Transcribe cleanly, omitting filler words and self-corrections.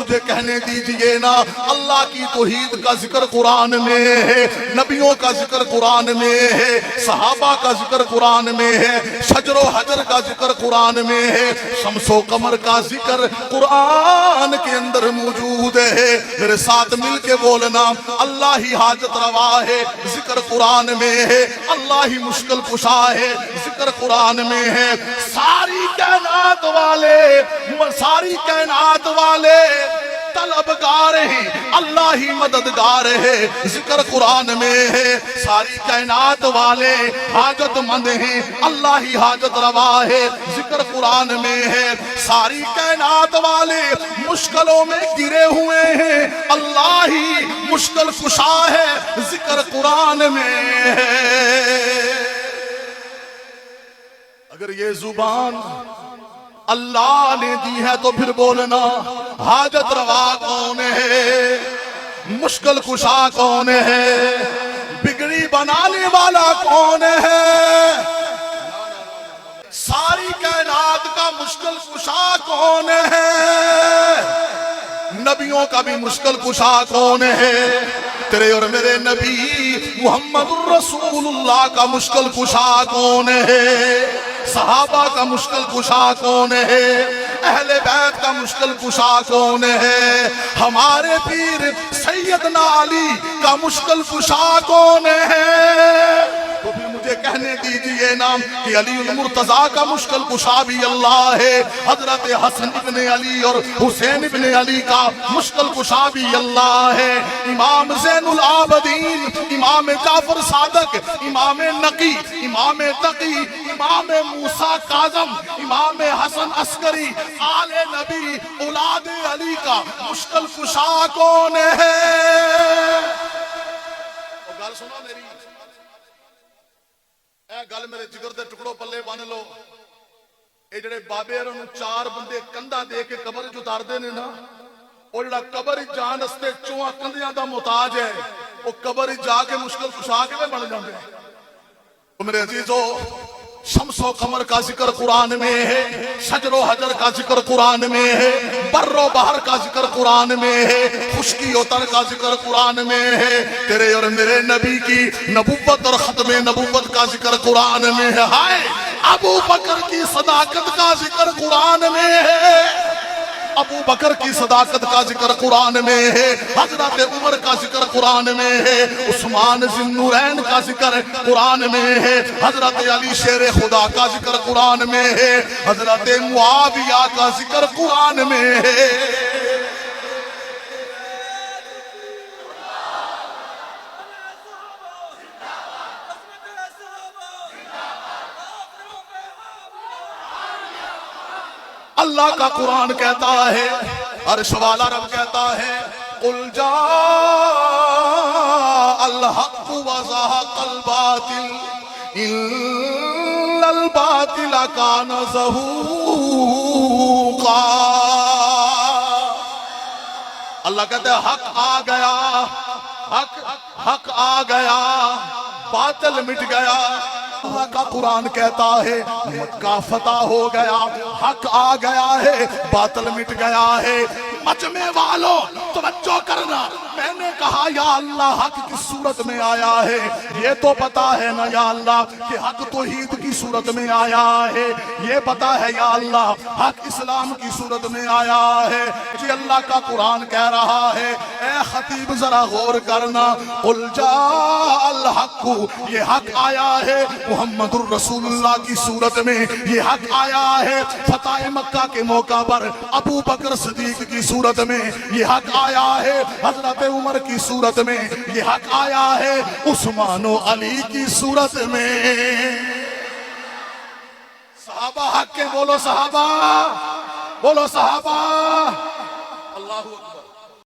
مجھے کہنے دیجئے نا، اللہ کی توحید کا ذکر قرآن میں ہے، نبیوں کا ذکر قرآن میں ہے، صحابہ کا ذکر قرآن میں ہے، شجر و حجر کا ذکر قرآن میں ہے، شمس و قمر کا ذکر قرآن کے اندر موجود ہے۔ میرے ساتھ مل کے بولنا، اللہ ہی حاجت روا ہے، ذکر قرآن میں ہے، اللہ ہی مشکل کشا ہے، ذکر قرآن میں ہے۔ ساری کائنات والے طلبگار ہیں، اللہ ہی مددگار ہے، ذکر قرآن میں ہے۔ ساری کائنات والے حاجت مند ہیں، اللہ ہی حاجت روا ہے، ذکر قرآن میں ہے۔ ساری کائنات والے مشکلوں میں گرے ہوئے ہیں، اللہ ہی مشکل کشا ہے، ذکر قرآن میں ہے۔ اگر یہ زبان اللہ نے دی ہے تو پھر بولنا، حاجت روا کون ہے، مشکل کشا کون ہے، بگڑی بنانے والا کون ہے؟ ساری کائنات کا مشکل کشا کون ہے؟ نبیوں کا بھی مشکل کشا کون ہے؟ تیرے اور میرے نبی محمد الرسول اللہ کا مشکل کشا کون ہے؟ صحابہ کا مشکل کشا کون ہے؟ اہل بیت کا مشکل کشا کون ہے؟ ہمارے پیر سیدنا علی کا مشکل کشا کون ہے؟ تو پھر مجھے کہنے دیجئے نا کہ علی المرتضیٰ کا مشکل کشا بھی اللہ ہے، حضرت حسن ابن علی اور حسین ابن علی کا مشکل کشا بھی اللہ ہے، امام زین العابدین، امام جعفر صادق، امام نقی، امام تقی، امام موسیٰ کاظم، امام حسن عسکری، آل نبی اولاد علی کا مشکل کشا کون ہے؟ گل سنو میری، اے گل میرے جگر دے ٹکڑوں پلے بن لو، اے جڑے بابے رنو چار بندے کندھا دے کے قبر جو اتار دے نے نا، اور جڑا قبر جان استے چواں کندھیاں دا محتاج ہے، وہ قبر جا کے مشکل کشا کے بن جاندے۔ تو میرے عزیزو، شمس و قمر کا ذکر قرآن میں ہے، شجر و حجر کا ذکر قرآن میں ہے، بر و بحر کا ذکر قرآن میں ہے، خشکی و تر کا ذکر قرآن میں ہے، تیرے اور میرے نبی کی نبوت اور ختم نبوت کا ذکر قرآن میں ہے، ہائے ابو بکر کی صداقت کا ذکر قرآن میں ہے، ابو بکر کی صداقت کا ذکر قرآن میں ہے، حضرت عمر کا ذکر قرآن میں ہے، عثمان ذی النورین کا ذکر قرآن میں ہے، حضرت علی شیر خدا کا ذکر قرآن میں ہے، حضرت معاویہ کا ذکر قرآن میں ہے۔ اللہ کا قرآن کہتا ہے، عرش والا رب کہتا ہے، قل جاء الحق وزهق الباطل ان الباطل كان زهوقا۔ اللہ کہتا ہے حق آ گیا، حق آ گیا، باطل مٹ گیا۔ اللہ کا قرآن کہتا ہے مکہ فتح ہو گیا، حق آ گیا ہے، باطل مٹ گیا ہے۔ مجمع والوں توجہ کرنا، میں نے کہا یا اللہ حق کس صورت میں آیا ہے؟ یہ تو پتا ہے نا یا اللہ کہ حق توحید کی صورت میں آیا ہے، یہ پتا ہے یا اللہ حق اسلام کی صورت میں آیا ہے۔ جی اللہ کا قرآن کہہ رہا ہے، اے خطیب ذرا غور کرنا، قل جاء الحق، یہ حق آیا ہے محمد الرسول اللہ کی صورت میں، یہ حق آیا ہے فتح مکہ کے موقع پر ابو بکر صدیق کی صورت میں، یہ حق آیا ہے حضرت عمر کی صورت میں، یہ حق آیا ہے عثمان و علی کی صورت میں۔ صحابہ حق کے بولو، صحابہ بولو، صحابہ۔